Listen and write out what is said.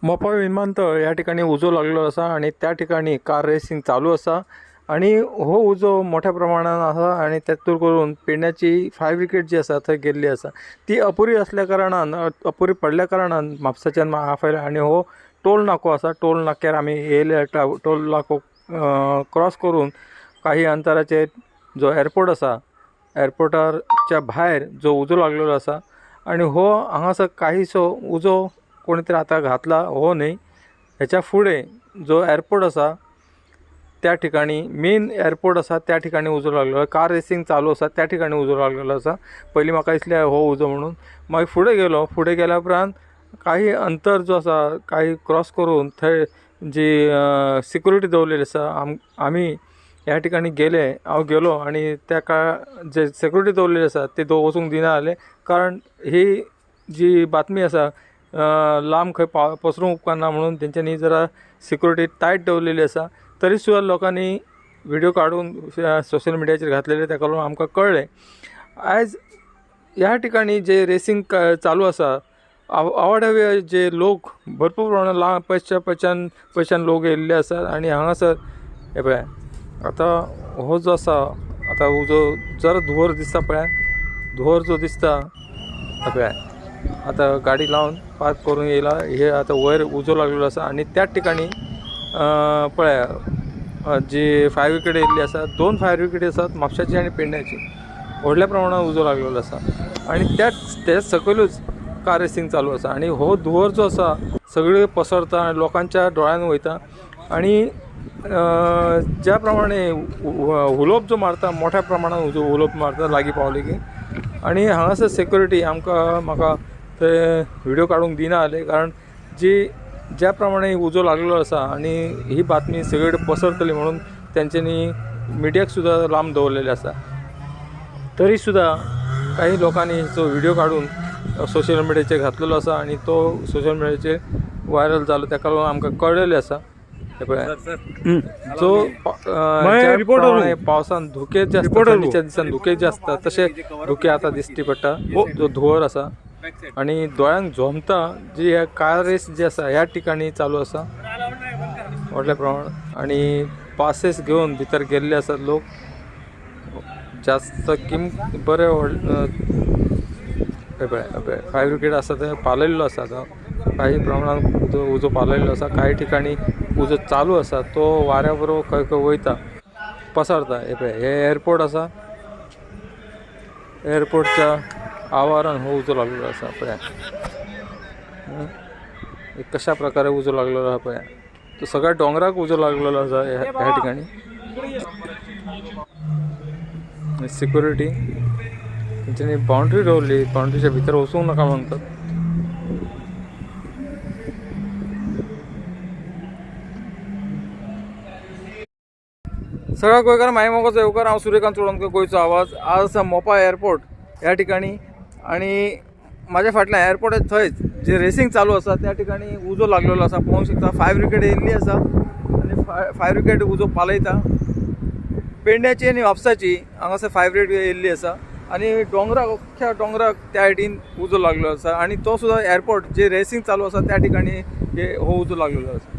मोपा विमानतळ या ठिकाणी उजो लागलेलो असा आणि त्या ठिकाणी कार रेसिंग चालू असा आणि हो उजो मोठ्या प्रमाणात असा आणि त्यातून करून पेडण्याची 5 विकेट जी असा थंय गेल्ली असा ती अपुरी असल्या कारणान अपुरी पडल्या कारणान म्हापसाच्यान हाफ आयला आणि हो टोल नाको असा टोल नाक्यार आमी येयले टोल नाको क्रॉस करून काही अंतराचेर जो एअरपोर्ट असा एअरपोर्टाच्या भायर जो उजो लागलेलो असा आणि हो हांगासर काहीसो उजो कोणी तरी आता घातला हो न्ही ह्याच्या फुडें जो एअरपोर्ट असा त्या ठिकाणी मेन एअरपोर्ट असा त्या ठिकाणी उजो लागलेलो कार रेसिंग चालू असा त्या ठिकाणी उजो लागलेलो असा पयलीं म्हाका दिसलें हो उजो म्हणून मागीर फुडें गेल्या उपरांत काही अंतर जो असा काही क्रॉस करून थंय जी सिक्युरिटी दवरलेली असा आमी ह्या ठिकाणी हांव गेलो आणि त्या जे सिक्युरिटी दवरलेली आसा ते वचूंक दिना जालें कारण ही जी बातमी आसा लांब खंय पसरूंक उपकारना म्हणून तेंच्यांनी जरा सिक्युरिटी टायट दवरलेली आसा तरी सुद्दां लोकांनी व्हिडिओ काडून सोशल मिडियाचेर घातलेले ताका लागून आमकां कळ्ळें आयज ह्या ठिकाणी जे रेसिंग चालू आसा आवडवे जे लोक भरपूर प्रमाणात लांब पयसच्यान लोक येयल्ले आसात आणि हांगासर हे पळय आतां हो जो आसा आतां उजो जरा धुंवर दिसता पळय धुंवर जो दिसता पळय आतां गाडी लावन पार्क करून येयला हे आतां वयर उजो लागलेलो आसा आणि त्याच ठिकाणी पळय जी 5 विकेट येयल्ली आसा 2 5 विकेटी आसात म्हापशाची आणि पेडण्याची व्हडल्या प्रमाणात उजो लागलेलो आसा आणि त्याच सकयलूच कार रेसिंग चालू आसा आणि हो धुंवर जो आसा सगळे पसरता आणि लोकांच्या दोळ्यान वयता आणि ज्या प्रमाणे उलोप जो मारता मोठ्या प्रमाणात उलोप मारता लागीं पावले की आणि हांगासर सिक्युरिटी म्हाका थंय व्हिडिओ काडूंक दिना जाले कारण ज्या प्रमाणे उजो लागलेलो आसा आणि ही बातमी सगळे कडेन पसरतली म्हणून तेंच्यांनी मिडियाक सुद्दां लांब दवरलेले आसा तरी सुद्दां काही लोकांनी जो व्हिडिओ काडून सोशल मिडियाचेर घातलेलो आसा आणि तो सोशल मिडियाचेर व्हायरल जालो ताका लागून आमकां कळलेलें आसा हे पळय जो पावसान धुके जे आसता थंडीच्या दिसान धुके जे आसता तशे धुके आतां दिश्टी पडटा जो धुंवर आसा आणि दोळ्यांक झोमता जी ह्या कार रेस जी आसा ह्या ठिकाणी चालू आसा व्हडल्या प्रमाणात आणि पासेस घेवन भितर गेल्ले आसात लोक जास्त बरे हे पळय 5 विकेट आसा थंय पालयल्लो आसा आतां काही प्रमाणात उजो पालयल्लो आसा काही ठिकाणी उजो चालू आसा तो वाऱ्या बरोबर खंय खंय वयता पसरता हे पळय हे एअरपोर्ट आसा एअरपोर्टच्या आवारान हो उजो लागलेलो आसा पळय कशा प्रकारे उजो लागलेलो आसा पळय तो सगळ्या डोंगराक उजो लागलेलो आसा ह्या ठिकाणी सिक्युरिटी तेंच्यांनी बाउंड्री दवरली बाउंड्रीच्या भितर वचूंक नाका म्हणटात सगळ्या गोंयकार मायमोगाचो येवकार हांव सूर्यकांत चोडणकर गोंयचो आवाज आज आसा मोपा एअरपोर्ट ह्या ठिकाणी आणि माझ्या फाटल्यान एअरपोर्ट थंयच जे रेसिंग चालू आसा त्या ठिकाणी उजो लागलेलो आसा पळोवंक शकता 5 विकेट येयल्ली आसा आणि 5 विकेट उजो पालयता पेडण्याची आणि म्हापसाची हांगासर 5 विकेट येयल्ली आसा आणि अख्ख्या डोंगराक त्या सायडीन उजो लागलेलो आसा आणि तो सुद्दां एअरपोर्ट जे रेसिंग चालू आसा त्या ठिकाणी हो उजो लागलेलो आसा